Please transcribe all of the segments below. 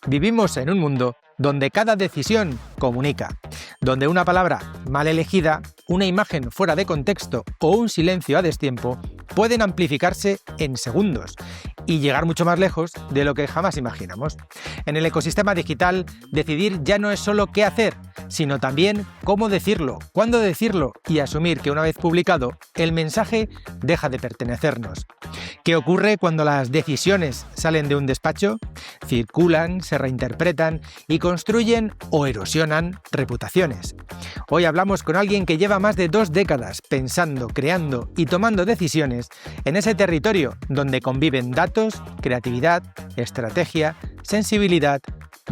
Vivimos en un mundo donde cada decisión comunica, donde una palabra mal elegida, una imagen fuera de contexto o un silencio a destiempo pueden amplificarse en segundos y llegar mucho más lejos de lo que jamás imaginamos. En el ecosistema digital, decidir ya no es solo qué hacer, sino también cómo decirlo, cuándo decirlo y asumir que una vez publicado, el mensaje deja de pertenecernos. ¿Qué ocurre cuando las decisiones salen de un despacho? Circulan, se reinterpretan y construyen o erosionan reputaciones. Hoy hablamos con alguien que lleva más de 2 décadas pensando, creando y tomando decisiones en ese territorio donde conviven datos, creatividad, estrategia, sensibilidad,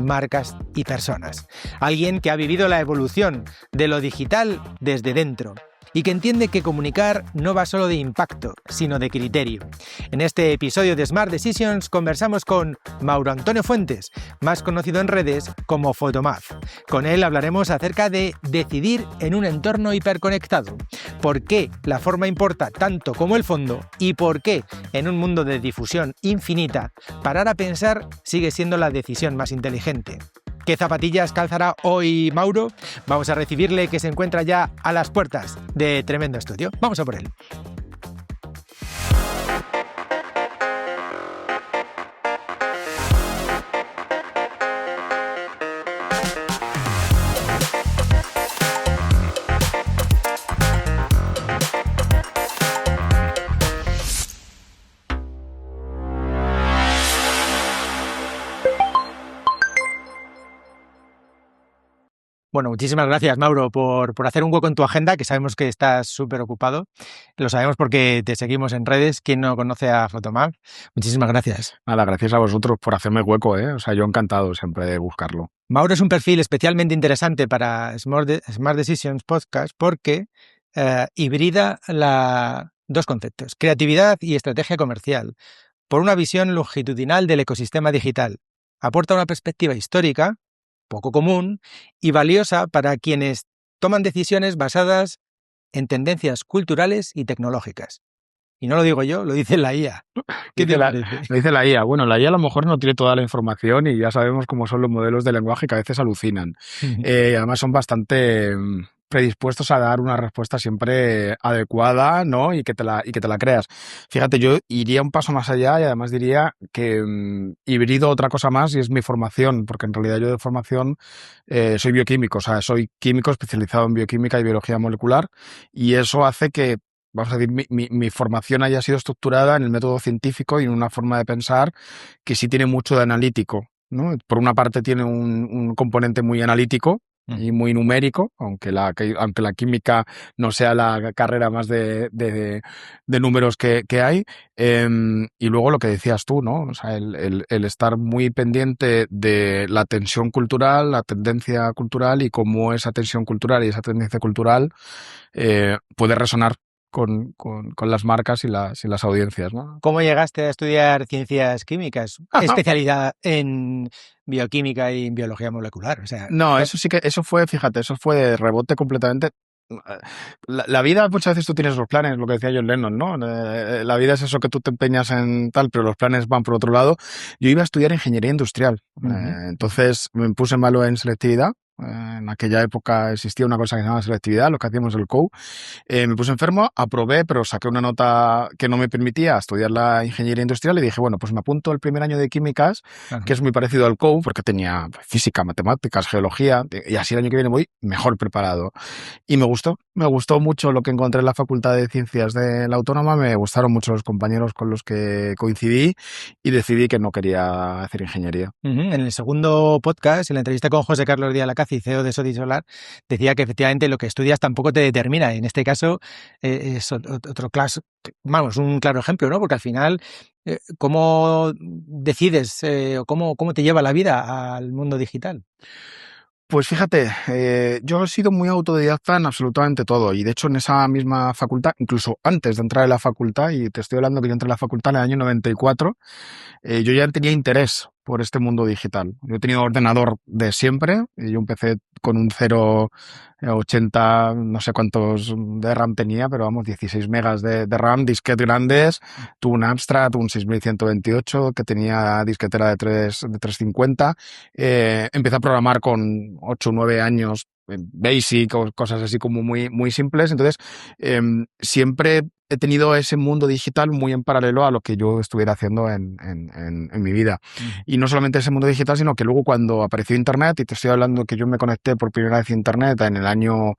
marcas y personas. Alguien que ha vivido la evolución de lo digital desde dentro y que entiende que comunicar no va solo de impacto, sino de criterio. En este episodio de Smart Decisions conversamos con Mauro Antonio Fuentes, más conocido en redes como Photomath. Con él hablaremos acerca de decidir en un entorno hiperconectado, por qué la forma importa tanto como el fondo y por qué, en un mundo de difusión infinita, parar a pensar sigue siendo la decisión más inteligente. ¿Qué zapatillas calzará hoy Mauro? Vamos a recibirle, que se encuentra ya a las puertas de Tremendo Estudio. Vamos a por él. Bueno, muchísimas gracias, Mauro, por hacer un hueco en tu agenda, que sabemos que estás súper ocupado. Lo sabemos porque te seguimos en redes. ¿Quién no conoce a Photomath? Muchísimas gracias. Nada, gracias a vosotros por hacerme hueco, ¿eh? O sea, yo encantado siempre de buscarlo. Mauro es un perfil especialmente interesante para Smart Decisions Podcast porque hibrida dos conceptos, creatividad y estrategia comercial, por una visión longitudinal del ecosistema digital. Aporta una perspectiva histórica, poco común y valiosa para quienes toman decisiones basadas en tendencias culturales y tecnológicas. Y no lo digo yo, lo dice la IA. ¿Qué te parece? Lo dice la IA. Bueno, la IA a lo mejor no tiene toda la información y ya sabemos cómo son los modelos de lenguaje que a veces alucinan. Además son bastante predispuestos a dar una respuesta siempre adecuada, ¿no? Y que te la creas. Fíjate, yo iría un paso más allá y además diría que hibrido otra cosa más y es mi formación, porque en realidad yo de formación soy bioquímico, o sea, soy químico especializado en bioquímica y biología molecular y eso hace que, vamos a decir, mi formación haya sido estructurada en el método científico y en una forma de pensar que sí tiene mucho de analítico, ¿no? Por una parte tiene un componente muy analítico y muy numérico, aunque la química no sea la carrera más de números que hay. Y luego lo que decías tú, ¿no? O sea, el estar muy pendiente de la tensión cultural, la tendencia cultural y cómo esa tensión cultural y esa tendencia cultural puede resonar con las marcas y las audiencias, ¿no? ¿Cómo llegaste a estudiar ciencias químicas? Especialidad en bioquímica y en biología molecular. O sea, no, eso fue de rebote completamente. La vida, muchas veces tú tienes los planes, lo que decía John Lennon, ¿no? La vida es eso que tú te empeñas en tal, pero los planes van por otro lado. Yo iba a estudiar ingeniería industrial. Entonces me puse malo en selectividad. En aquella época existía una cosa que se llamaba selectividad, lo que hacíamos el COU. Me puse enfermo, aprobé, pero saqué una nota que no me permitía estudiar la ingeniería industrial y dije, bueno, pues me apunto el primer año de químicas, que es muy parecido al COU, porque tenía física, matemáticas, geología, y así el año que viene voy mejor preparado. Y me gustó mucho lo que encontré en la Facultad de Ciencias de la Autónoma, me gustaron mucho los compañeros con los que coincidí y decidí que no quería hacer ingeniería. En el segundo podcast, en la entrevista con José Carlos Díaz Lacazi, CEO de Sodi Solar, decía que efectivamente lo que estudias tampoco te determina. En este caso es un claro ejemplo, ¿no? Porque al final, ¿cómo decides o cómo te lleva la vida al mundo digital? Pues fíjate, yo he sido muy autodidacta en absolutamente todo y de hecho en esa misma facultad, incluso antes de entrar en la facultad, y te estoy hablando que yo entré en la facultad en el año 94, yo ya tenía interés por este mundo digital. Yo he tenido ordenador de siempre y yo empecé con un 0,80, no sé cuántos de RAM tenía, pero vamos, 16 megas de RAM, disquetes grandes, tuve un Amstrad, un 6128 que tenía disquetera de 350. Empecé a programar con 8 o 9 años, Basic o cosas así como muy, muy simples. Entonces, siempre he tenido ese mundo digital muy en paralelo a lo que yo estuviera haciendo en mi vida. Y no solamente ese mundo digital, sino que luego cuando apareció Internet, y te estoy hablando que yo me conecté por primera vez a Internet en el año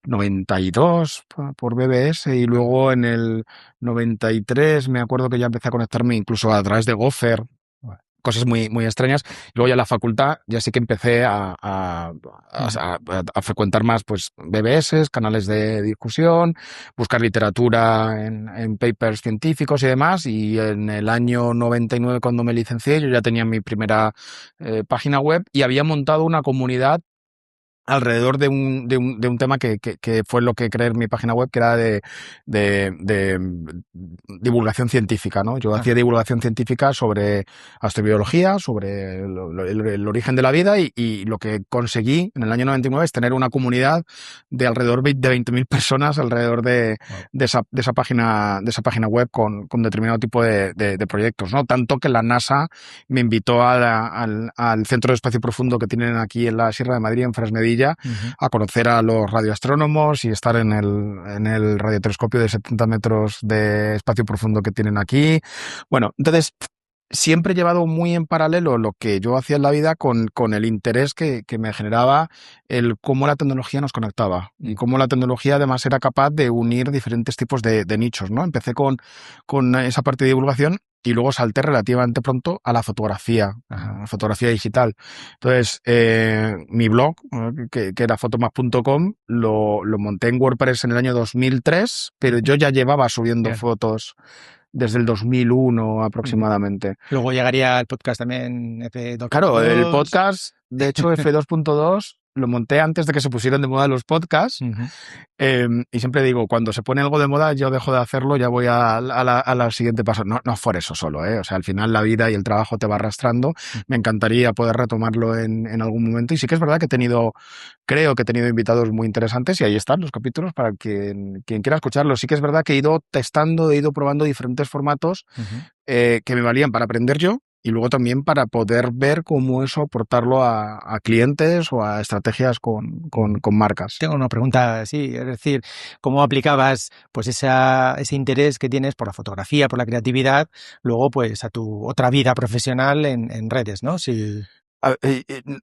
92 por BBS, y luego en el 93 me acuerdo que ya empecé a conectarme incluso a través de Gopher, cosas muy, muy extrañas. Luego ya en la facultad ya sí que empecé a frecuentar más pues BBS, canales de discusión, buscar literatura en papers científicos y demás. Y en el año 99, cuando me licencié, yo ya tenía mi primera página web y había montado una comunidad alrededor de un tema que fue lo que creé en mi página web, que era de divulgación científica, ¿no? Yo hacía divulgación científica sobre astrobiología, sobre el origen de la vida, y lo que conseguí en el año 99 es tener una comunidad de alrededor de 20.000 personas alrededor de esa página web con determinado tipo de proyectos, ¿no? Tanto que la NASA me invitó al Centro de Espacio Profundo que tienen aquí en la Sierra de Madrid, en Fresnedilla, a conocer a los radioastrónomos y estar en el radiotelescopio de 70 metros de espacio profundo que tienen aquí. Bueno, entonces siempre he llevado muy en paralelo lo que yo hacía en la vida con el interés que me generaba el cómo la tecnología nos conectaba y cómo la tecnología además era capaz de unir diferentes tipos de nichos, ¿no? Empecé con esa parte de divulgación y luego salté relativamente pronto a la fotografía digital. Entonces, mi blog, que era fotomas.com, lo monté en WordPress en el año 2003, pero yo ya llevaba subiendo fotos desde el 2001 aproximadamente. Luego llegaría el podcast también, F2.2. Claro, el podcast, de hecho, F2.2 lo monté antes de que se pusieran de moda los podcasts. Y siempre digo, cuando se pone algo de moda, yo dejo de hacerlo, ya voy a la siguiente paso. No es por eso solo, ¿eh? O sea, al final la vida y el trabajo te va arrastrando. Me encantaría poder retomarlo en algún momento. Y sí que es verdad que creo que he tenido invitados muy interesantes, y ahí están los capítulos para quien quiera escucharlos. Sí que es verdad que he ido testando, he ido probando diferentes formatos que me valían para aprender yo, y luego también para poder ver cómo eso aportarlo a clientes o a estrategias con marcas. Tengo una pregunta así, es decir, ¿cómo aplicabas pues ese interés que tienes por la fotografía, por la creatividad, luego pues a tu otra vida profesional en redes, ¿no? Si...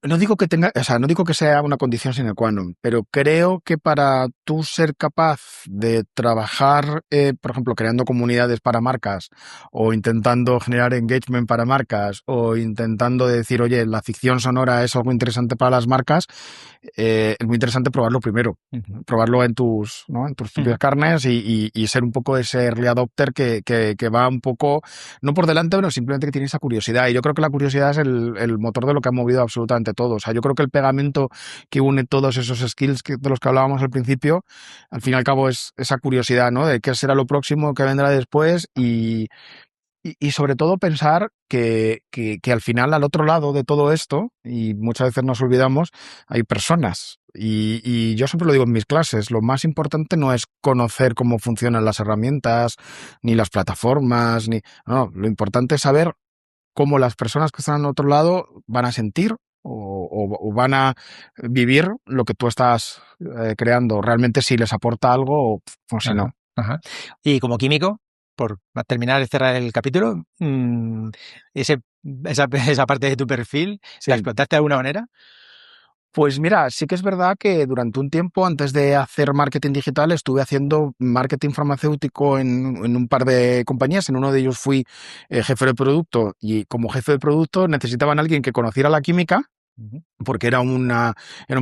No digo que no digo que sea una condición sine qua non, pero creo que para tú ser capaz de trabajar, por ejemplo, creando comunidades para marcas, o intentando generar engagement para marcas, o intentando decir, oye, la ficción sonora es algo interesante para las marcas, es muy interesante probarlo primero, probarlo en tus propias carnes y ser un poco ese early adopter que va un poco, no por delante, pero simplemente que tiene esa curiosidad. Y yo creo que la curiosidad es el motor de lo que ha movido absolutamente todo. O sea, yo creo que el pegamento que une todos esos skills de los que hablábamos al principio, al fin y al cabo es esa curiosidad, ¿no? De qué será lo próximo, qué vendrá después, y sobre todo pensar que al final, al otro lado de todo esto, y muchas veces nos olvidamos, hay personas. Y yo siempre lo digo en mis clases, lo más importante no es conocer cómo funcionan las herramientas, ni las plataformas, no, lo importante es saber cómo las personas que están al otro lado van a sentir o van a vivir lo que tú estás creando, realmente si les aporta algo o si no. Y como químico, por terminar de cerrar el capítulo, esa parte de tu perfil, Sí. ¿la explotaste de alguna manera? Pues mira, sí que es verdad que durante un tiempo, antes de hacer marketing digital, estuve haciendo marketing farmacéutico en un par de compañías. En uno de ellos fui jefe de producto, y como jefe de producto necesitaban a alguien que conociera la química Ujú. porque era un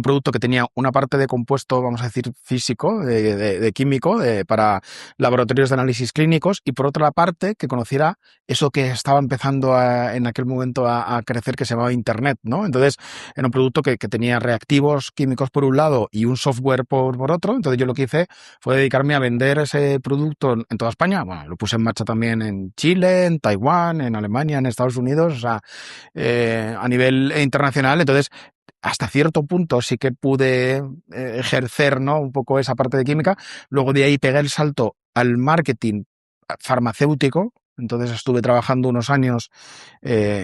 producto que tenía una parte de compuesto, vamos a decir, físico, de químico, para laboratorios de análisis clínicos, y por otra parte que conociera eso que estaba empezando en aquel momento a crecer, que se llamaba Internet, ¿no? Entonces era un producto que tenía reactivos químicos por un lado y un software por otro. Entonces yo lo que hice fue dedicarme a vender ese producto en toda España. Bueno, lo puse en marcha también en Chile, en Taiwán, en Alemania, en Estados Unidos, o sea, a nivel internacional. Entonces, hasta cierto punto sí que pude ejercer, ¿no?, un poco esa parte de química. Luego de ahí pegué el salto al marketing farmacéutico. Entonces estuve trabajando unos años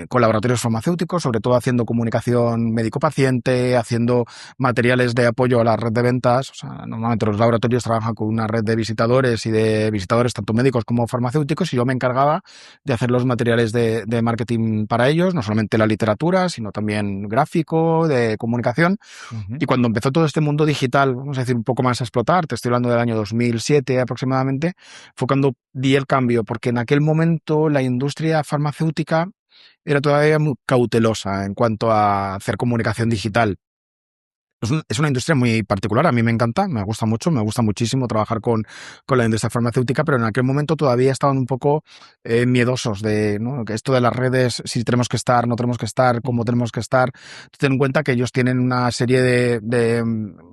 con laboratorios farmacéuticos, sobre todo haciendo comunicación médico-paciente, haciendo materiales de apoyo a la red de ventas. O sea, normalmente los laboratorios trabajan con una red de visitadores y de visitadores tanto médicos como farmacéuticos, y yo me encargaba de hacer los materiales de marketing para ellos, no solamente la literatura, sino también gráfico, de comunicación. Ujú. Y cuando empezó todo este mundo digital, vamos a decir, un poco más a explotar, te estoy hablando del año 2007 aproximadamente, fue cuando di el cambio, porque en aquel momento la industria farmacéutica era todavía muy cautelosa en cuanto a hacer comunicación digital. Es una industria muy particular, a mí me encanta, me gusta mucho, me gusta muchísimo trabajar con la industria farmacéutica, pero en aquel momento todavía estaban un poco miedosos de, ¿no?, que esto de las redes, si tenemos que estar, no tenemos que estar, cómo tenemos que estar. Ten en cuenta que ellos tienen una serie de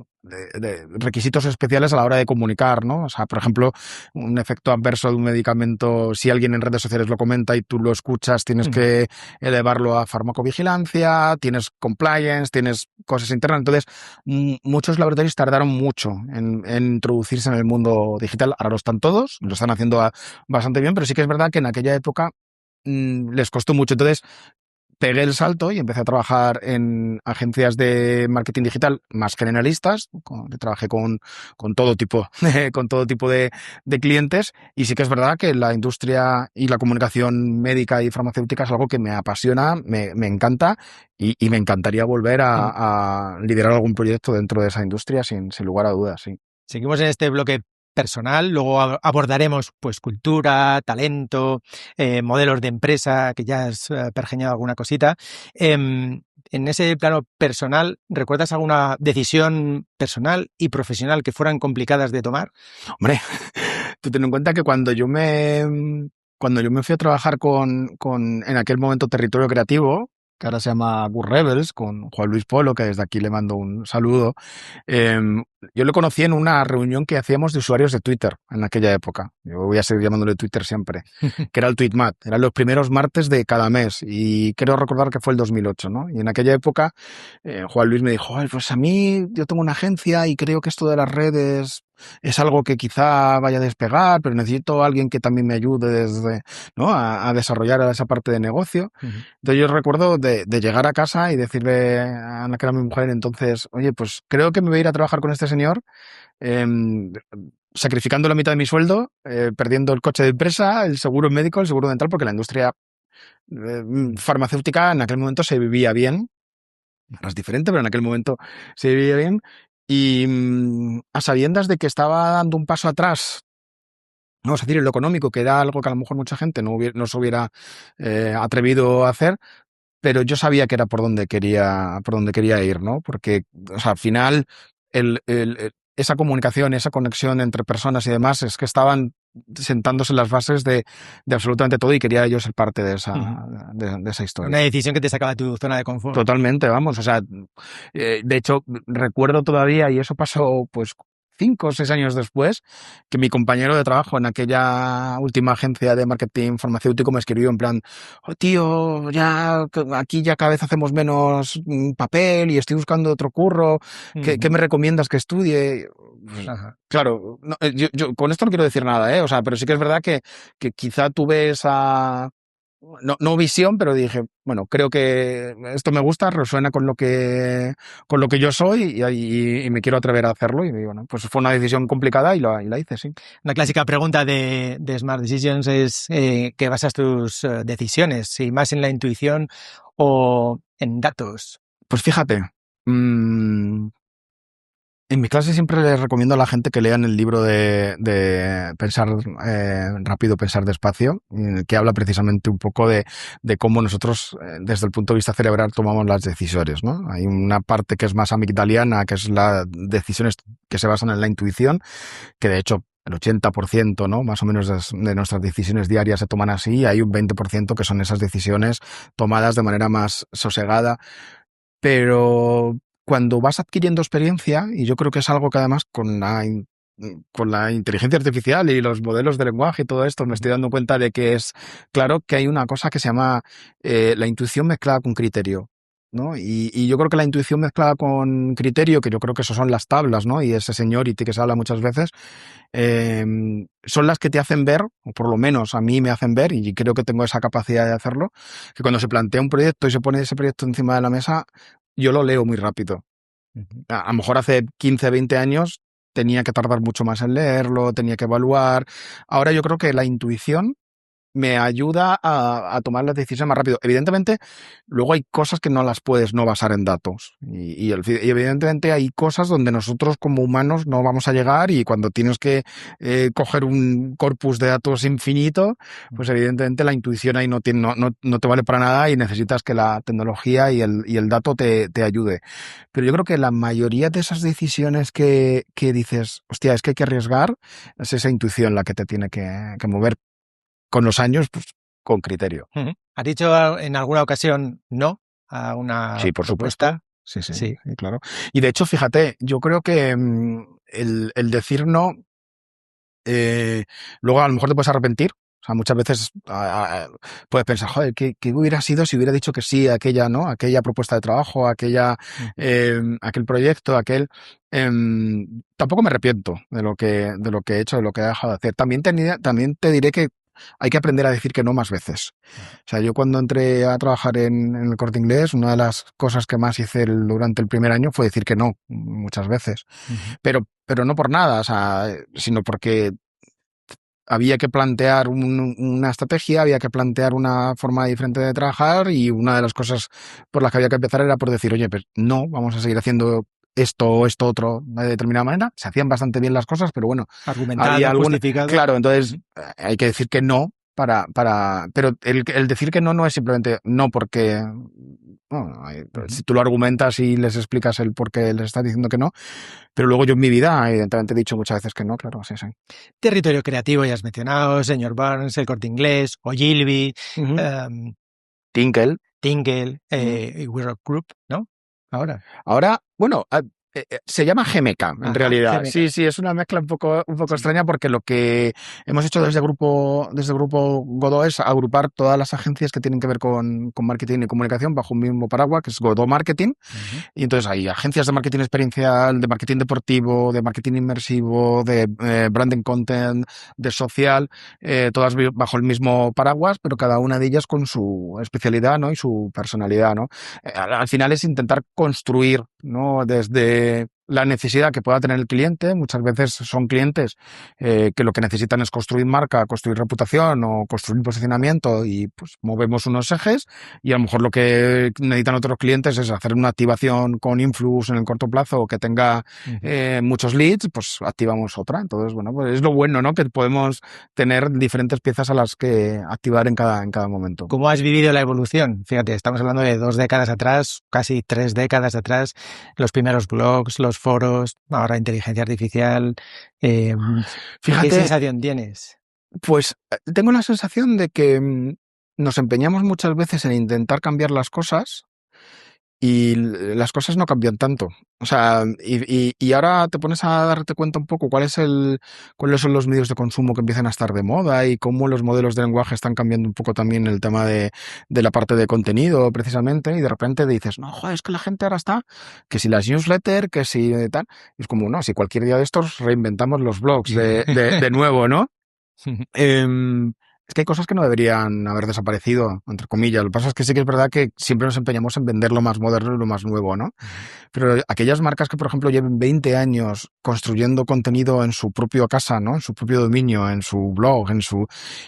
requisitos especiales a la hora de comunicar, ¿no? O sea, por ejemplo, un efecto adverso de un medicamento, si alguien en redes sociales lo comenta y tú lo escuchas, tienes Ujú. que elevarlo a farmacovigilancia, tienes compliance, tienes cosas internas. Entonces, muchos laboratorios tardaron mucho en introducirse en el mundo digital. Ahora lo están todos, lo están haciendo bastante bien, pero sí que es verdad que en aquella época les costó mucho. Entonces, pegué el salto y empecé a trabajar en agencias de marketing digital más generalistas. Trabajé con todo tipo, con todo tipo de clientes, y sí que es verdad que la industria y la comunicación médica y farmacéutica es algo que me apasiona, me encanta, y me encantaría volver Ujú. a liderar algún proyecto dentro de esa industria sin lugar a dudas, sí. Seguimos en este bloque personal, luego abordaremos pues cultura, talento, modelos de empresa, que ya has pergeñado alguna cosita. En ese plano personal, ¿recuerdas alguna decisión personal y profesional que fueran complicadas de tomar? Hombre, tú ten en cuenta que cuando yo me fui a trabajar en aquel momento Territorio Creativo, que ahora se llama Good Rebels, con Juan Luis Polo, que desde aquí le mando un saludo, eh, yo lo conocí en una reunión que hacíamos de usuarios de Twitter en aquella época. Yo voy a seguir llamándole Twitter siempre, que era el TweetMat. Eran los primeros martes de cada mes, y creo recordar que fue el 2008, ¿no? Y en aquella época Juan Luis me dijo: "Ay, pues a mí, yo tengo una agencia y creo que esto de las redes es algo que quizá vaya a despegar, pero necesito a alguien que también me ayude ¿no?, a desarrollar esa parte de negocio". Ujú. Entonces yo recuerdo de llegar a casa y decirle a Ana, que era mi mujer entonces: "Oye, pues creo que me voy a ir a trabajar con este señor, em, sacrificando la mitad de mi sueldo, perdiendo el coche de empresa, el seguro médico, el seguro dental", porque la industria farmacéutica en aquel momento se vivía bien. Ahora es diferente, pero en aquel momento se vivía bien. Y a sabiendas de que estaba dando un paso atrás, vamos a decir, en lo económico, que era algo que a lo mejor mucha gente no se hubiera atrevido a hacer, pero yo sabía que era por donde quería ir, ¿no? Porque, o sea, al final, esa comunicación, esa conexión entre personas y demás, es que estaban sentándose las bases de absolutamente todo, y quería yo ser parte Ujú. de esa Una historia. decisión que te sacaba de tu zona de confort. Totalmente, vamos, o sea, de hecho, recuerdo todavía, y eso pasó pues 5 o 6 años después, que mi compañero de trabajo en aquella última agencia de marketing farmacéutico me escribió en plan: "Oh, tío, aquí ya cada vez hacemos menos papel y estoy buscando otro curro, ¿qué Ujú. me recomiendas que estudie?". Pues, Ajá. claro, yo con esto no quiero decir nada, ¿eh? O sea, pero sí que es verdad que quizá tuve esa no visión, pero dije, bueno, creo que esto me gusta, resuena con lo que yo soy, y me quiero atrever a hacerlo. Y bueno, pues fue una decisión complicada, y la hice, sí. Una clásica pregunta de Smart Decisions es ¿qué basas tus decisiones? Si más en la intuición o en datos. Pues fíjate, mm, En mi clase siempre les recomiendo a la gente que lean el libro de Pensar rápido, pensar despacio, en el que habla precisamente un poco de cómo nosotros, desde el punto de vista cerebral, tomamos las decisiones, ¿no? Hay una parte que es más amigdaliana, que es las decisiones que se basan en la intuición, que de hecho el 80%, ¿no? Más o menos de nuestras decisiones diarias se toman así, y hay un 20% que son esas decisiones tomadas de manera más sosegada. Pero cuando vas adquiriendo experiencia, y yo creo que es algo que además con la inteligencia artificial y los modelos de lenguaje y todo esto, me estoy dando cuenta de que es claro que hay una cosa que se llama la intuición mezclada con criterio, ¿no? Y yo creo que la intuición mezclada con criterio, que yo creo que eso son las tablas, ¿no? Y ese seniority que se habla muchas veces, eh, son las que te hacen ver, o por lo menos a mí me hacen ver, y creo que tengo esa capacidad de hacerlo, que cuando se plantea un proyecto y se pone ese proyecto encima de la mesa, yo lo leo muy rápido. A lo mejor hace 15, 20 años tenía que tardar mucho más en leerlo, tenía que evaluar. Ahora yo creo que la intuición me ayuda a tomar las decisiones más rápido. Evidentemente, luego hay cosas que no las puedes no basar en datos. Y evidentemente hay cosas donde nosotros como humanos no vamos a llegar, y cuando tienes que coger un corpus de datos infinito, pues evidentemente la intuición ahí no te vale para nada, y necesitas que la tecnología y el dato te ayude. Pero yo creo que la mayoría de esas decisiones que dices, hostia, es que hay que arriesgar, es esa intuición la que te tiene que mover con los años, pues con criterio. ¿Has dicho en alguna ocasión no a una Sí, por propuesta? Supuesto. Sí, claro. Y de hecho, fíjate, yo creo que el decir no, luego a lo mejor te puedes arrepentir. O sea, muchas veces puedes pensar, joder, ¿qué hubiera sido si hubiera dicho que sí a aquella, ¿no? Aquella propuesta de trabajo, aquel proyecto, tampoco me arrepiento de lo que he hecho, de lo que he dejado de hacer. También te diré que hay que aprender a decir que no más veces. O sea, yo cuando entré a trabajar en el Corte Inglés, una de las cosas que más hice durante el primer año fue decir que no, muchas veces. Pero no por nada, o sea, sino porque había que plantear una estrategia, había que plantear una forma diferente de trabajar, y una de las cosas por las que había que empezar era por decir, oye, pues no, vamos a seguir haciendo esto otro de determinada manera. Se hacían bastante bien las cosas, pero bueno, Argumentado, había justificado. Claro, entonces hay que decir que no pero el decir que no es simplemente no porque, bueno, si tú lo argumentas y les explicas el por qué les estás diciendo que no, pero luego yo en mi vida evidentemente he dicho muchas veces que no, claro, sí. Territorio creativo ya has mencionado, Señor Burns, El Corte Inglés, Ogilvy, Tinkle. y We Rock Group, ¿no? Ahora, bueno, se llama GMK en realidad. GMK. Sí, es una mezcla un poco extraña, porque lo que hemos hecho desde el grupo Godó es agrupar todas las agencias que tienen que ver con marketing y comunicación bajo un mismo paraguas, que es Godó Marketing. Y entonces hay agencias de marketing experiencial, de marketing deportivo, de marketing inmersivo, de branding content, de social, todas bajo el mismo paraguas, pero cada una de ellas con su especialidad, ¿no? Y su personalidad, ¿no? Al final es intentar construir, ¿no? Desde la necesidad que pueda tener el cliente. Muchas veces son clientes que lo que necesitan es construir marca, construir reputación o construir posicionamiento, y pues movemos unos ejes, y a lo mejor lo que necesitan otros clientes es hacer una activación con influx en el corto plazo o que tenga muchos leads, pues activamos otra. Entonces, bueno, pues es lo bueno, ¿no? Que podemos tener diferentes piezas a las que activar en cada momento. ¿Cómo has vivido la evolución? Fíjate, estamos hablando de 2 décadas atrás, casi 3 décadas atrás, los primeros blogs, los foros, ahora inteligencia artificial. Fíjate, ¿qué sensación tienes? Pues tengo la sensación de que nos empeñamos muchas veces en intentar cambiar las cosas, y las cosas no cambian tanto. O sea, y ahora te pones a darte cuenta un poco cuáles son los medios de consumo que empiezan a estar de moda, y cómo los modelos de lenguaje están cambiando un poco también el tema de la parte de contenido, precisamente, y de repente dices, no, joder, es que la gente ahora está, que si las newsletters, que si tal. Y es como, no, si cualquier día de estos reinventamos los blogs de nuevo, ¿no? Es que hay cosas que no deberían haber desaparecido, entre comillas. Lo que pasa es que sí que es verdad que siempre nos empeñamos en vender lo más moderno y lo más nuevo, ¿no? Pero aquellas marcas que, por ejemplo, lleven 20 años construyendo contenido en su propia casa, ¿no? En su propio dominio, en su blog,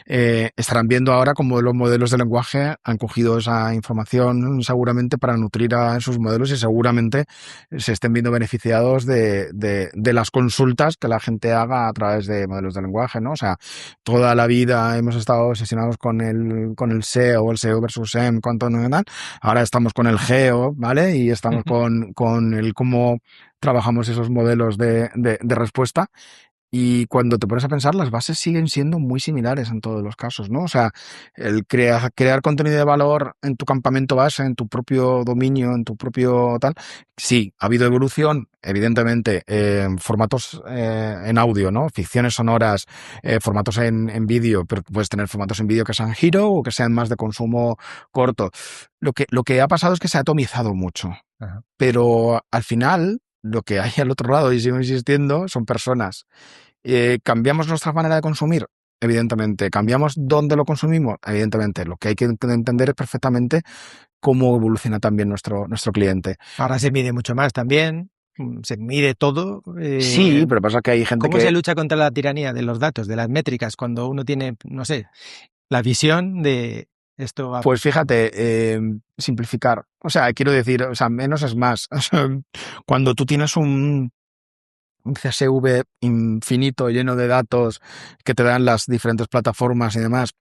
estarán viendo ahora cómo los modelos de lenguaje han cogido esa información seguramente para nutrir a sus modelos y seguramente se estén viendo beneficiados de las consultas que la gente haga a través de modelos de lenguaje, ¿no? O sea, toda la vida hemos estado obsesionados con el SEO o el SEO versus SEM, cuánto no tal. Ahora estamos con el GEO, ¿vale? Y estamos con el cómo trabajamos esos modelos de respuesta. Y cuando te pones a pensar, las bases siguen siendo muy similares en todos los casos, ¿no? O sea, el crear contenido de valor en tu campamento base, en tu propio dominio, en tu propio tal. Sí, ha habido evolución, evidentemente, formatos en audio, ¿no? Ficciones sonoras, formatos en vídeo, pero puedes tener formatos en vídeo que sean giro o que sean más de consumo corto. Lo que ha pasado es que se ha atomizado mucho. Ajá. Pero al final, lo que hay al otro lado, y sigo insistiendo, son personas. ¿Cambiamos nuestra manera de consumir? Evidentemente. ¿Cambiamos dónde lo consumimos? Evidentemente. Lo que hay que entender es perfectamente cómo evoluciona también nuestro cliente. Ahora se mide mucho más también. Se mide todo. Sí, pero pasa que hay gente ¿Cómo se lucha contra la tiranía de los datos, de las métricas, cuando uno tiene, no sé, la visión de esto? Pues fíjate, simplificar. O sea, quiero decir, o sea, menos es más. O sea, cuando tú tienes un CSV infinito lleno de datos que te dan las diferentes plataformas y demás,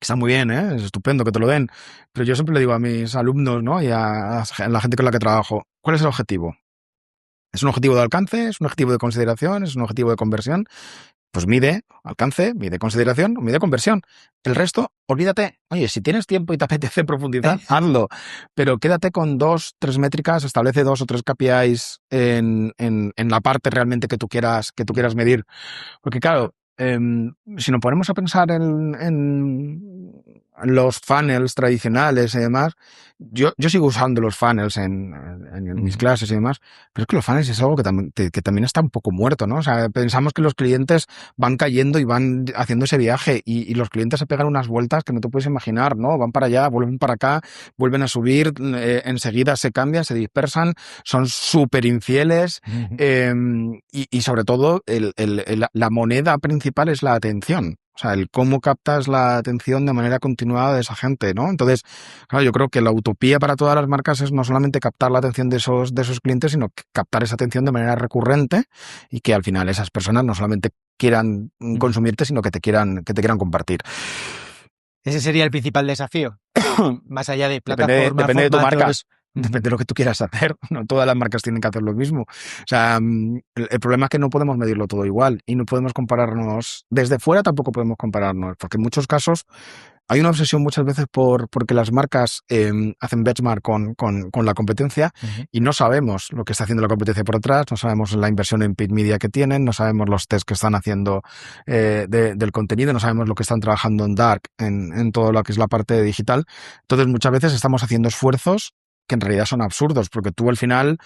está muy bien, ¿eh? Es estupendo que te lo den. Pero yo siempre le digo a mis alumnos, ¿no? Y a la gente con la que trabajo, ¿cuál es el objetivo? ¿Es un objetivo de alcance? ¿Es un objetivo de consideración? ¿Es un objetivo de conversión? Pues mide alcance, mide consideración, mide conversión. El resto, olvídate. Oye, si tienes tiempo y te apetece profundizar, hazlo. Pero quédate con 2, 3 métricas, establece 2 o 3 KPIs en la parte realmente que tú quieras medir. Porque claro, si nos ponemos a pensar en los funnels tradicionales y demás, yo sigo usando los funnels en mis clases y demás, pero es que los funnels es algo que también está un poco muerto, ¿no? O sea, pensamos que los clientes van cayendo y van haciendo ese viaje y los clientes se pegan unas vueltas que no te puedes imaginar, ¿no? Van para allá, vuelven para acá, vuelven a subir, enseguida se cambian, se dispersan, son súper infieles y sobre todo la moneda principal es la atención. O sea, el cómo captas la atención de manera continuada de esa gente, ¿no? Entonces, claro, yo creo que la utopía para todas las marcas es no solamente captar la atención de esos clientes, sino que captar esa atención de manera recurrente y que al final esas personas no solamente quieran consumirte, sino que te quieran compartir. Ese sería el principal desafío. Más allá de plataformas, depende de tu marca. Depende de lo que tú quieras hacer. No todas las marcas tienen que hacer lo mismo. O sea, el problema es que no podemos medirlo todo igual y no podemos compararnos. Desde fuera tampoco podemos compararnos, porque en muchos casos hay una obsesión muchas veces porque las marcas hacen benchmark con la competencia y no sabemos lo que está haciendo la competencia por detrás, no sabemos la inversión en paid media que tienen, no sabemos los tests que están haciendo del contenido, no sabemos lo que están trabajando en dark, en todo lo que es la parte digital. Entonces muchas veces estamos haciendo esfuerzos que en realidad son absurdos, porque tú al final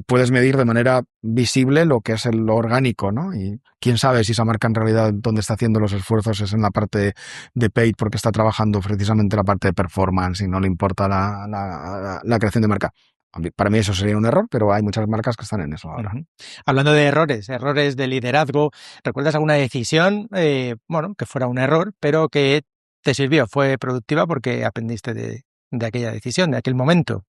puedes medir de manera visible lo que es lo orgánico, ¿no? Y quién sabe si esa marca en realidad donde está haciendo los esfuerzos es en la parte de paid porque está trabajando precisamente la parte de performance y no le importa la creación de marca. Para mí eso sería un error, pero hay muchas marcas que están en eso ahora. Hablando de errores de liderazgo, ¿recuerdas alguna decisión, que fuera un error, pero que te sirvió, fue productiva porque aprendiste de aquella decisión, de aquel momento?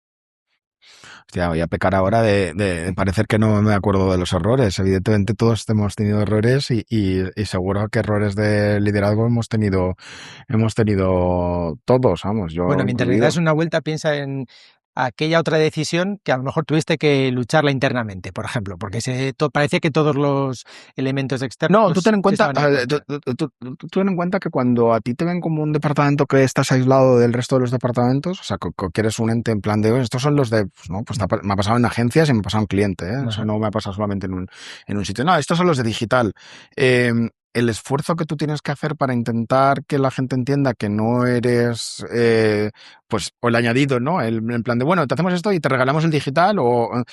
Hostia, voy a pecar ahora de parecer que no me acuerdo de los errores. Evidentemente todos hemos tenido errores y seguro que errores de liderazgo hemos tenido todos, vamos. Mientras le das una vuelta, piensa en aquella otra decisión que a lo mejor tuviste que lucharla internamente, por ejemplo, porque parece que todos los elementos externos... No, tú ten en cuenta, tú ten en cuenta que cuando a ti te ven como un departamento que estás aislado del resto de los departamentos, o sea, que eres un ente en plan de, estos son los de, pues, ¿no? Pues me ha pasado en agencias y me ha pasado en cliente, ¿eh? Eso no me ha pasado solamente en un sitio. No, estos son los de digital. el esfuerzo que tú tienes que hacer para intentar que la gente entienda que no eres, pues, o el añadido, ¿no? En plan de, bueno, te hacemos esto y te regalamos el digital, o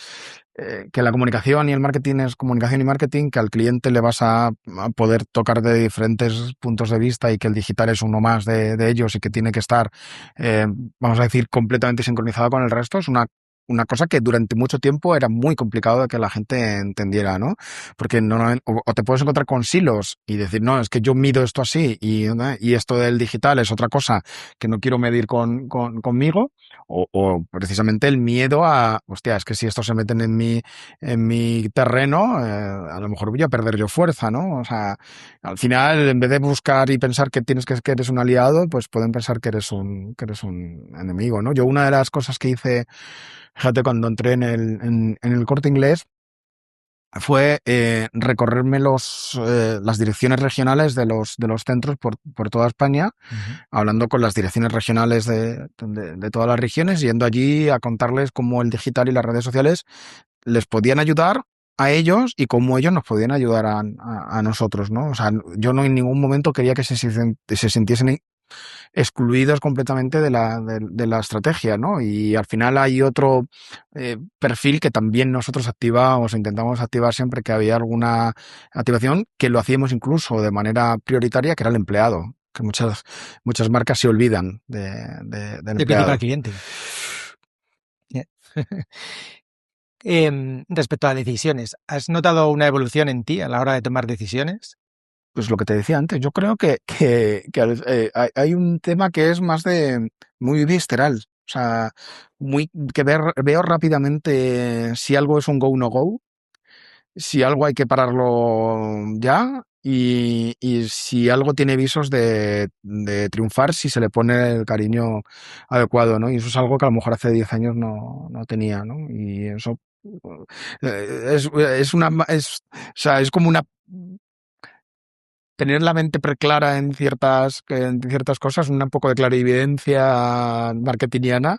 que la comunicación y el marketing es comunicación y marketing, que al cliente le vas a poder tocar de diferentes puntos de vista y que el digital es uno más de ellos y que tiene que estar, vamos a decir, completamente sincronizado con el resto, es una cosa que durante mucho tiempo era muy complicado de que la gente entendiera, ¿no? Porque normalmente, o te puedes encontrar con silos y decir, no, es que yo mido esto así y esto del digital es otra cosa que no quiero medir conmigo, o precisamente el miedo a, hostia, es que si estos se meten en mi terreno, a lo mejor voy a perder yo fuerza, ¿no? O sea, al final, en vez de buscar y pensar que eres un aliado, pues pueden pensar que eres un enemigo, ¿no? Yo una de las cosas que hice, fíjate, cuando entré en el Corte Inglés, fue recorrerme las direcciones regionales de los centros por toda España, hablando con las direcciones regionales de todas las regiones, yendo allí a contarles cómo el digital y las redes sociales les podían ayudar a ellos y cómo ellos nos podían ayudar a nosotros, ¿no? O sea, yo no en ningún momento quería que se sintiesen excluidos completamente de la estrategia, ¿no? Y al final hay otro perfil que también nosotros activábamos, intentamos activar siempre que había alguna activación, que lo hacíamos incluso de manera prioritaria, que era el empleado, que muchas marcas se olvidan del El principal empleado. cliente. Yeah. Respecto a decisiones, ¿has notado una evolución en ti a la hora de tomar decisiones? Pues lo que te decía antes, yo creo hay un tema que es más de muy visceral. O sea, veo rápidamente si algo es un go no go, si algo hay que pararlo ya y si algo tiene visos de triunfar si se le pone el cariño adecuado, ¿no? Y eso es algo que a lo mejor hace 10 años no tenía, ¿no? Y eso o sea, es como una tener la mente preclara en ciertas cosas, un poco de clarividencia marketingiana,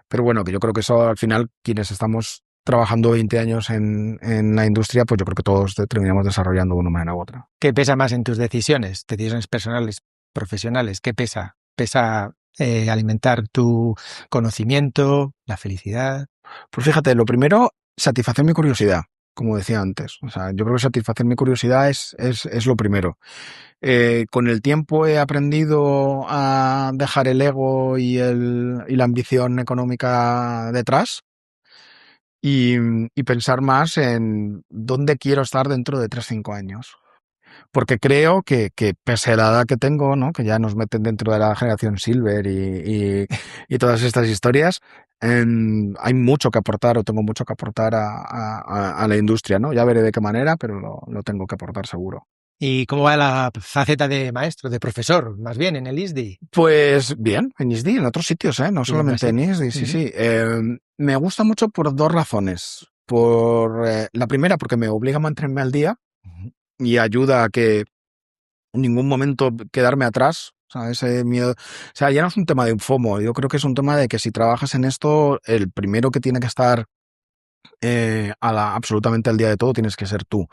pero bueno, que yo creo que eso al final, quienes estamos trabajando 20 años en la industria, pues yo creo que todos terminamos desarrollando de una manera u otra. ¿Qué pesa más en tus decisiones personales, profesionales? ¿Qué pesa? ¿Pesa alimentar tu conocimiento, la felicidad? Pues fíjate, lo primero, satisfacer mi curiosidad, como decía antes. O sea, yo creo que satisfacer mi curiosidad es lo primero. Con el tiempo he aprendido a dejar el ego y la ambición económica detrás y pensar más en dónde quiero estar dentro de 3 5 años. Porque creo que pese a la edad que tengo, ¿no? Que ya nos meten dentro de la generación Silver y todas estas historias, hay mucho que aportar o tengo mucho que aportar a la industria, ¿no? Ya veré de qué manera, pero lo tengo que aportar seguro. ¿Y cómo va la faceta de maestro, de profesor, más bien en el ISDI? Pues bien, en ISDI, en otros sitios, ¿eh? No solamente en ISDI, sí, sí. Me gusta mucho por 2 razones. La primera, porque me obliga a mantenerme al día y ayuda a que en ningún momento quedarme atrás. O sea, ese miedo. O sea, ya no es un tema de un FOMO. Yo creo que es un tema de que si trabajas en esto, el primero que tiene que estar absolutamente al día de todo tienes que ser tú.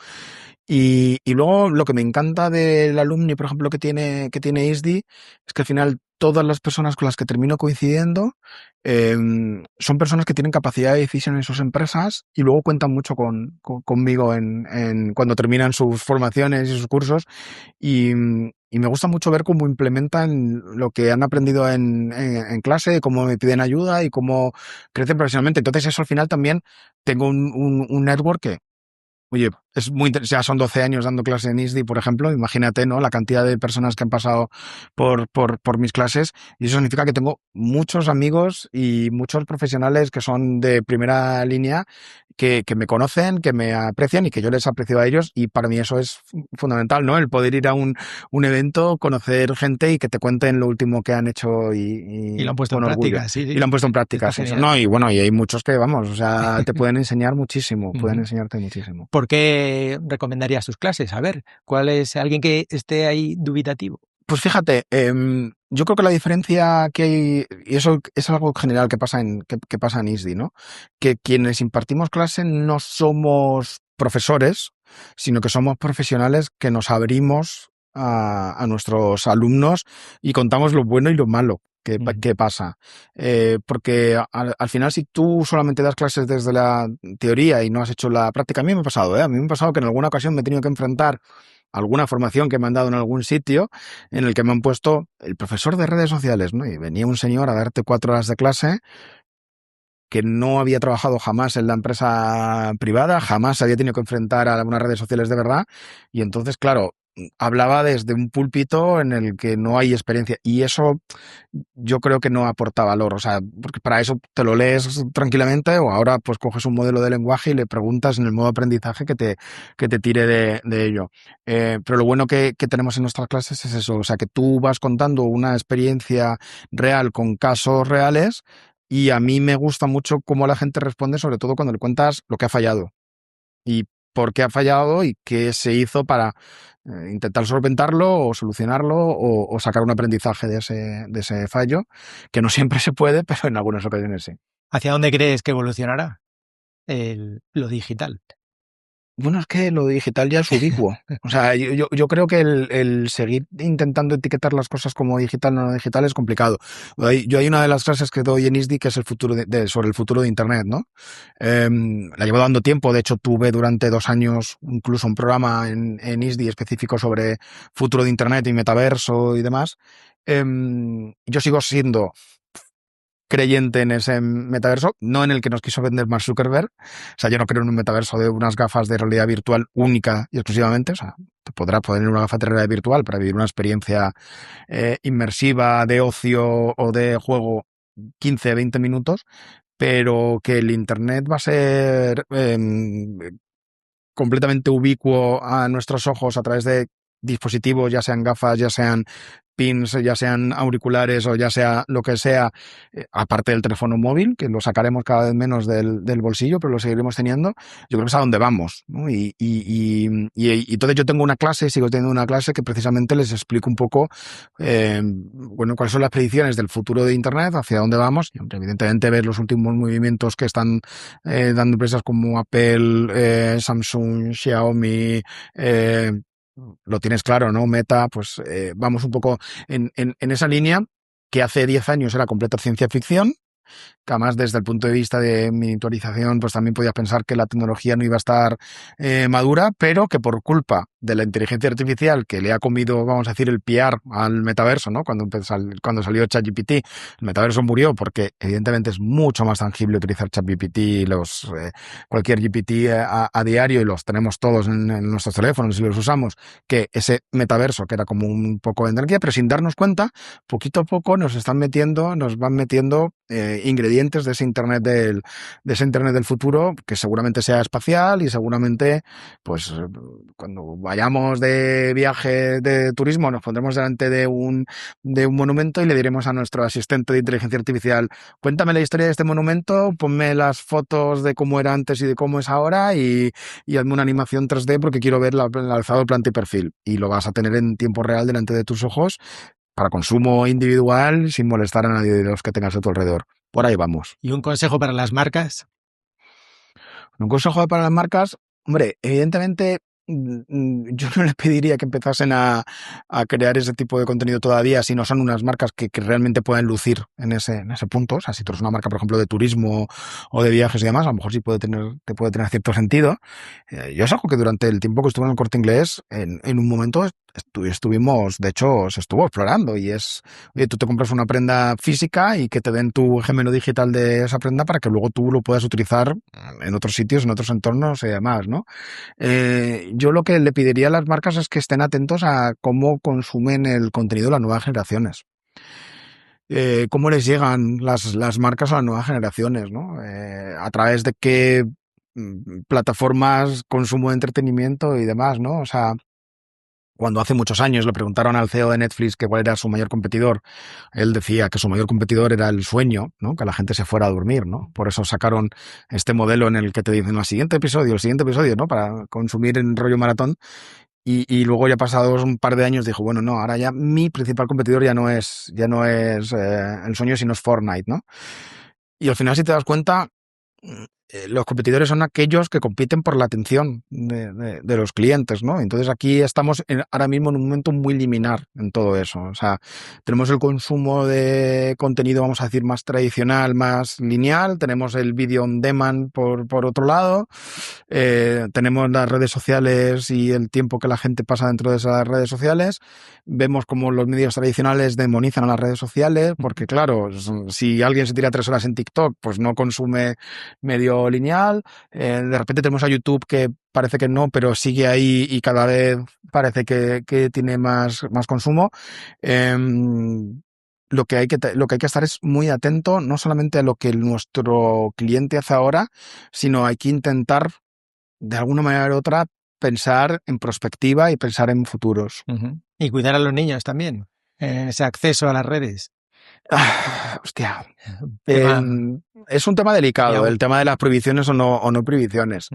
Y luego lo que me encanta del alumni, por ejemplo, que tiene ISDI, es que al final todas las personas con las que termino coincidiendo son personas que tienen capacidad de decisión en sus empresas y luego cuentan mucho conmigo cuando terminan sus formaciones y sus cursos. Y me gusta mucho ver cómo implementan lo que han aprendido en clase, cómo me piden ayuda y cómo crecen profesionalmente. Entonces eso al final también tengo un network que, oye, es muy interesante. Ya son 12 años dando clases en ISDI, por ejemplo. Imagínate, ¿no? La cantidad de personas que han pasado por mis clases. Y eso significa que tengo muchos amigos y muchos profesionales que son de primera línea, que me conocen, que me aprecian y que yo les aprecio a ellos. Y para mí eso es fundamental, ¿no? El poder ir a un evento, conocer gente y que te cuenten lo último que han hecho Y lo han puesto en con orgullo. práctica, sí. Y lo han puesto en práctica, Está sí. genial. No, y bueno, y hay muchos que, vamos, o sea, te pueden enseñar muchísimo, pueden enseñarte muchísimo. ¿Por qué recomendarías tus clases? A ver, ¿cuál es alguien que esté ahí dubitativo? Pues fíjate, yo creo que la diferencia que hay, y eso es algo general que pasa en ISDI, ¿no? Que quienes impartimos clase no somos profesores, sino que somos profesionales que nos abrimos a nuestros alumnos y contamos lo bueno y lo malo que pasa. Porque al final, si tú solamente das clases desde la teoría y no has hecho la práctica, a mí me ha pasado, a mí me ha pasado que en alguna ocasión me he tenido que enfrentar a alguna formación que me han dado en algún sitio en el que me han puesto el profesor de redes sociales, ¿no? Y venía un señor a darte 4 horas de clase que no había trabajado jamás en la empresa privada, jamás se había tenido que enfrentar a unas redes sociales de verdad, y entonces, claro, hablaba desde un púlpito en el que no hay experiencia, y eso yo creo que no aporta valor, o sea, porque para eso te lo lees tranquilamente, o ahora pues coges un modelo de lenguaje y le preguntas en el modo aprendizaje que te tire de ello. Pero lo bueno que tenemos en nuestras clases es eso, o sea, que tú vas contando una experiencia real con casos reales, y a mí me gusta mucho cómo la gente responde, sobre todo cuando le cuentas lo que ha fallado y por qué ha fallado y qué se hizo para intentar solventarlo o solucionarlo o sacar un aprendizaje de ese fallo, que no siempre se puede, pero en algunas ocasiones sí. ¿Hacia dónde crees que evolucionará lo digital? Bueno, es que lo digital ya es ubicuo. O sea, yo creo que el seguir intentando etiquetar las cosas como digital o no digital es complicado. Yo hay una de las clases que doy en ISDI que es el futuro sobre el futuro de Internet, ¿no? La llevo dando tiempo. De hecho, tuve durante 2 años incluso un programa en ISDI específico sobre futuro de Internet y metaverso y demás. Yo sigo siendo creyente en ese metaverso, no en el que nos quiso vender Mark Zuckerberg. O sea, yo no creo en un metaverso de unas gafas de realidad virtual única y exclusivamente. O sea, te podrás poner una gafa de realidad virtual para vivir una experiencia inmersiva de ocio o de juego 15, 20 minutos, pero que el Internet va a ser completamente ubicuo a nuestros ojos a través de dispositivos, ya sean gafas, ya sean pins, ya sean auriculares o ya sea lo que sea, aparte del teléfono móvil, que lo sacaremos cada vez menos del bolsillo, pero lo seguiremos teniendo. Yo creo que es a donde vamos, ¿no? Y entonces yo tengo una clase, sigo teniendo una clase que precisamente les explico un poco, bueno, cuáles son las predicciones del futuro de Internet, hacia dónde vamos. Y evidentemente ver los últimos movimientos que están dando empresas como Apple, Samsung, Xiaomi, lo tienes claro, ¿no? Meta, pues vamos un poco en esa línea que hace 10 años era completa ciencia ficción, que además desde el punto de vista de miniaturización, pues también podías pensar que la tecnología no iba a estar madura, pero que por culpa de la inteligencia artificial que le ha comido, vamos a decir, el PR al metaverso, ¿no? Cuando salió ChatGPT, el metaverso murió porque evidentemente es mucho más tangible utilizar ChatGPT y cualquier GPT a diario, y los tenemos todos en nuestros teléfonos y los usamos, que ese metaverso que era como un poco de energía, pero sin darnos cuenta, poquito a poco nos van metiendo ingredientes de ese Internet del futuro, que seguramente sea espacial y seguramente, pues, cuando vayamos de viaje de turismo, nos pondremos delante de un monumento y le diremos a nuestro asistente de inteligencia artificial: cuéntame la historia de este monumento, ponme las fotos de cómo era antes y de cómo es ahora, y hazme una animación 3D porque quiero ver el alzado de planta y perfil. Y lo vas a tener en tiempo real delante de tus ojos para consumo individual, sin molestar a nadie de los que tengas a tu alrededor. Por ahí vamos. ¿Y un consejo para las marcas? Un consejo para las marcas, hombre, evidentemente yo no les pediría que empezasen a crear ese tipo de contenido todavía si no son unas marcas que realmente puedan lucir en ese punto. O sea, si tú eres una marca, por ejemplo, de turismo o de viajes y demás, a lo mejor sí te puede tener cierto sentido. Yo es algo que durante el tiempo que estuve en el Corte Inglés, en un momento estuvimos, de hecho, se estuvo explorando, y es, oye, tú te compras una prenda física y que te den tu gemelo digital de esa prenda para que luego tú lo puedas utilizar en otros sitios, en otros entornos y demás, ¿no? Yo lo que le pediría a las marcas es que estén atentos a cómo consumen el contenido de las nuevas generaciones. Cómo les llegan las marcas a las nuevas generaciones, ¿no? A través de qué plataformas, consumo de entretenimiento y demás, ¿no? O sea, cuando hace muchos años le preguntaron al CEO de Netflix que cuál era su mayor competidor, él decía que su mayor competidor era el sueño, ¿no? Que la gente se fuera a dormir, ¿no? Por eso sacaron este modelo en el que te dicen el siguiente episodio, ¿no? Para consumir en rollo maratón. Y luego, ya pasados un par de años, dijo, bueno, no, ahora ya mi principal competidor ya no es el sueño, sino es Fortnite, ¿no? Y al final, si te das cuenta, los competidores son aquellos que compiten por la atención de los clientes, ¿no? Entonces aquí estamos ahora mismo en un momento muy liminar en todo eso. O sea, tenemos el consumo de contenido, vamos a decir, más tradicional, más lineal, tenemos el video on demand por otro lado, tenemos las redes sociales y el tiempo que la gente pasa dentro de esas redes sociales, vemos como los medios tradicionales demonizan a las redes sociales, porque claro, si alguien se tira 3 horas en TikTok, pues no consume medio lineal. De repente tenemos a YouTube que parece que no, pero sigue ahí y cada vez parece que tiene más consumo. Lo que hay que estar es muy atento, no solamente a lo que nuestro cliente hace ahora, sino hay que intentar, de alguna manera u otra, pensar en perspectiva y pensar en futuros. Y cuidar a los niños también, en ese acceso a las redes. Hostia. Es un tema delicado, el tema de las prohibiciones o no prohibiciones.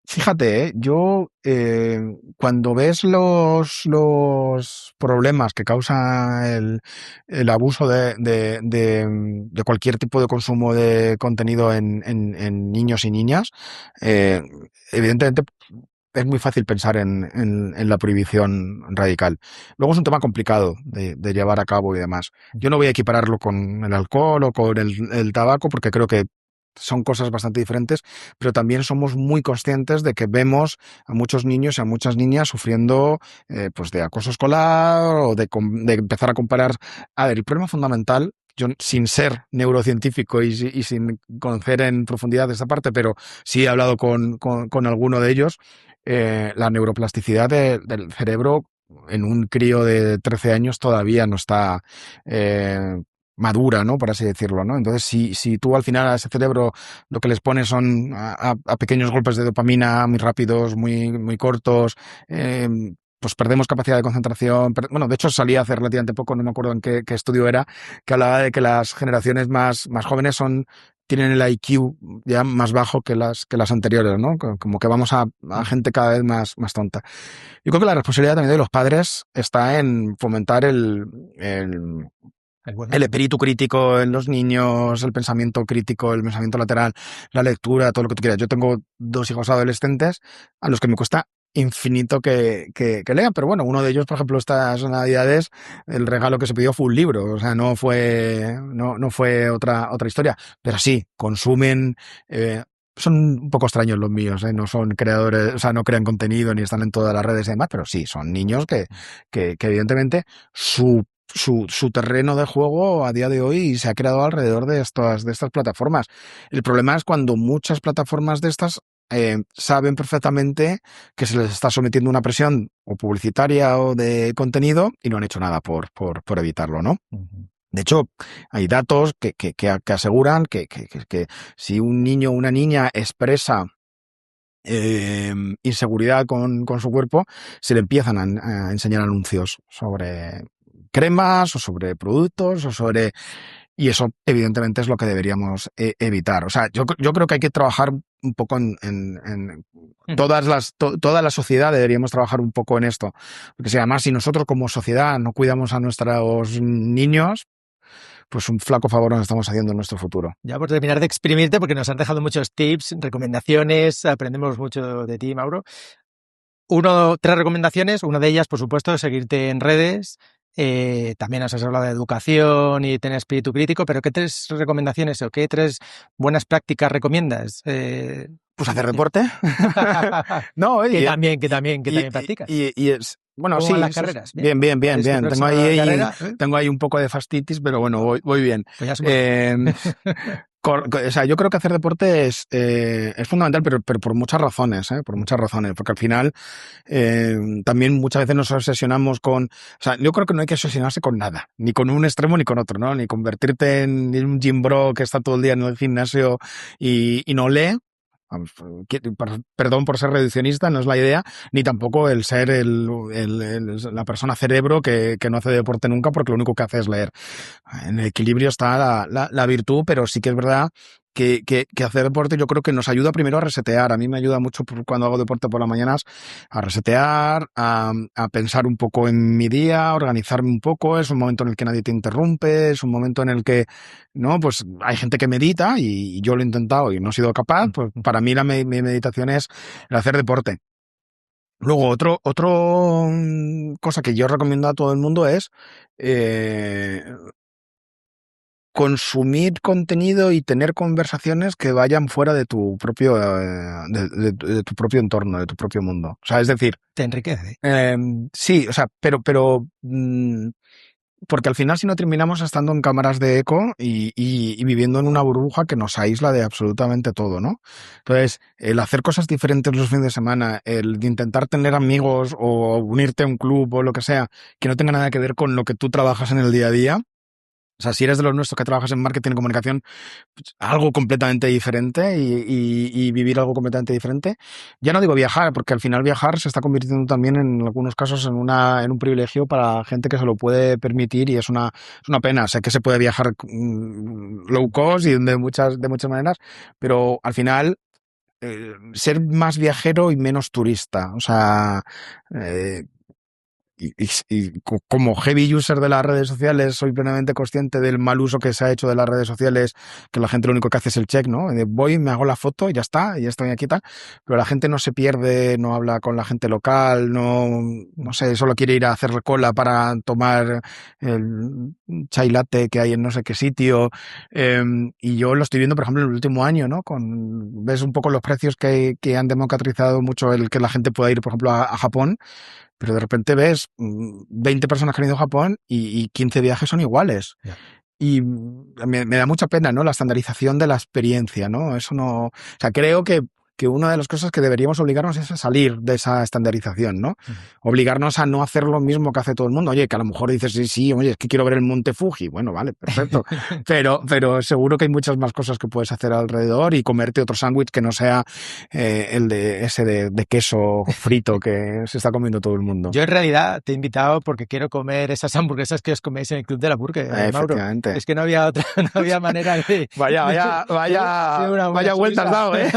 Fíjate, yo cuando ves los problemas que causa el abuso de cualquier tipo de consumo de contenido en niños y niñas, evidentemente es muy fácil pensar en la prohibición radical. Luego es un tema complicado de llevar a cabo y demás. Yo no voy a equipararlo con el alcohol o con el tabaco, porque creo que son cosas bastante diferentes, pero también somos muy conscientes de que vemos a muchos niños y a muchas niñas sufriendo pues de acoso escolar o de empezar a comparar. A ver, el problema fundamental, yo sin ser neurocientífico y sin conocer en profundidad esta parte, pero sí he hablado con alguno de ellos, la neuroplasticidad del cerebro en un crío de 13 años todavía no está madura, ¿no? Por así decirlo, ¿no? Entonces, si tú al final a ese cerebro lo que les pones son a pequeños golpes de dopamina muy rápidos, muy cortos, pues perdemos capacidad de concentración. Bueno, de hecho salía hace relativamente poco, no me acuerdo en qué estudio era, que hablaba de que las generaciones más jóvenes tienen el IQ ya más bajo que las anteriores, ¿no? Como que vamos a gente cada vez más tonta. Yo creo que la responsabilidad también de los padres está en fomentar el espíritu crítico en los niños, el pensamiento crítico, el pensamiento lateral, la lectura, todo lo que tú quieras. Yo tengo 2 hijos adolescentes a los que me cuesta infinito que lean, pero bueno, uno de ellos, por ejemplo, estas navidades, el regalo que se pidió fue un libro, o sea, no fue otra historia, pero sí, consumen. Son un poco extraños los míos, no son creadores, o sea, no crean contenido ni están en todas las redes y demás, pero sí, son niños que evidentemente su terreno de juego a día de hoy se ha creado alrededor de estas plataformas. El problema es cuando muchas plataformas de estas saben perfectamente que se les está sometiendo una presión o publicitaria o de contenido y no han hecho nada por evitarlo, ¿no? De hecho, hay datos que aseguran que si un niño o una niña expresa inseguridad con su cuerpo, se le empiezan a enseñar anuncios sobre cremas o sobre productos o sobre... Y eso, evidentemente, es lo que deberíamos evitar. O sea, yo creo que hay que trabajar un poco en toda la sociedad deberíamos trabajar un poco en esto. Porque si además, si nosotros como sociedad no cuidamos a nuestros niños, pues un flaco favor nos estamos haciendo en nuestro futuro. Ya por terminar de exprimirte, porque nos han dejado muchos tips, recomendaciones, aprendemos mucho de ti, Mauro. 3 recomendaciones, una de ellas, por supuesto, seguirte en redes. También has hablado de educación y tener espíritu crítico, pero ¿qué 3 recomendaciones o qué 3 buenas prácticas recomiendas? Pues hacer deporte. No, que también practicas. Y es... Bueno, sí, las carreras? Bien. Tengo ahí un poco de fastitis, pero bueno, voy bien. Pues ya o sea, yo creo que hacer deporte es fundamental, pero por muchas razones, por muchas razones, porque al final también muchas veces nos obsesionamos con... O sea, yo creo que no hay que obsesionarse con nada, ni con un extremo ni con otro, ¿no? Ni convertirte en un gym bro que está todo el día en el gimnasio y no lee. Perdón por ser reduccionista, no es la idea, ni tampoco el ser la persona cerebro que no hace deporte nunca porque lo único que hace es leer. En el equilibrio está la virtud, pero sí que es verdad hacer deporte yo creo que nos ayuda primero a resetear. A mí me ayuda mucho cuando hago deporte por las mañanas a resetear, a pensar un poco en mi día, a organizarme un poco. Es un momento en el que nadie te interrumpe, es un momento en el que, ¿no? Pues hay gente que medita y yo lo he intentado y no he sido capaz. Pues para mí mi meditación es el hacer deporte. Luego, otro cosa que yo recomiendo a todo el mundo es consumir contenido y tener conversaciones que vayan fuera de tu propio de tu propio entorno, de tu propio mundo. O sea, es decir, te enriquece. Sí, o sea, pero porque al final si no terminamos estando en cámaras de eco y viviendo en una burbuja que nos aísla de absolutamente todo, ¿no? Entonces, el hacer cosas diferentes los fines de semana, el intentar tener amigos o unirte a un club o lo que sea, que no tenga nada que ver con lo que tú trabajas en el día a día. O sea, si eres de los nuestros que trabajas en marketing y comunicación, pues, algo completamente diferente y vivir algo completamente diferente. Ya no digo viajar, porque al final viajar se está convirtiendo también en algunos casos en un privilegio para gente que se lo puede permitir y es una pena. Sé que se puede viajar low cost y de muchas maneras, pero al final ser más viajero y menos turista. O sea, como heavy user de las redes sociales, soy plenamente consciente del mal uso que se ha hecho de las redes sociales, que la gente lo único que hace es el check, ¿no? Voy, me hago la foto y ya está, y ya estoy aquí y tal. Pero la gente no se pierde, no habla con la gente local, no sé, solo quiere ir a hacer cola para tomar el chai latte que hay en no sé qué sitio. Y yo lo estoy viendo, por ejemplo, en el último año, ¿no? Ves un poco los precios que han democratizado mucho el que la gente pueda ir, por ejemplo, a Japón. Pero de repente ves 20 personas que han ido a Japón y 15 viajes son iguales. Yeah. Y me da mucha pena, ¿no? La estandarización de la experiencia, ¿no? Eso no... O sea, creo que una de las cosas que deberíamos obligarnos es a salir de esa estandarización, ¿no? Obligarnos a no hacer lo mismo que hace todo el mundo. Oye, que a lo mejor dices, sí, oye, es que quiero ver el Monte Fuji. Bueno, vale, perfecto. pero seguro que hay muchas más cosas que puedes hacer alrededor y comerte otro sándwich que no sea el de queso frito que se está comiendo todo el mundo. Yo en realidad te he invitado porque quiero comer esas hamburguesas que os coméis en el Club de la Burger, Mauro. Efectivamente. Es que no había manera de... Vaya vueltas dado, ¿eh?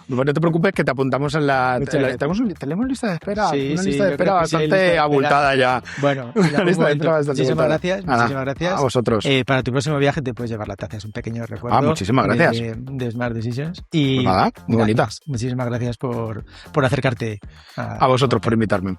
No te preocupes que te apuntamos en la... Tenemos lista de espera. Sí, una lista de espera bastante abultada ya. Bueno, muchísimas gracias. A vosotros. Para tu próximo viaje te puedes llevar la taza. Es un pequeño recuerdo. Muchísimas gracias. De Smart Decisions. Y pues nada, muy bonita. Muchísimas gracias por acercarte. A vosotros por invitarme.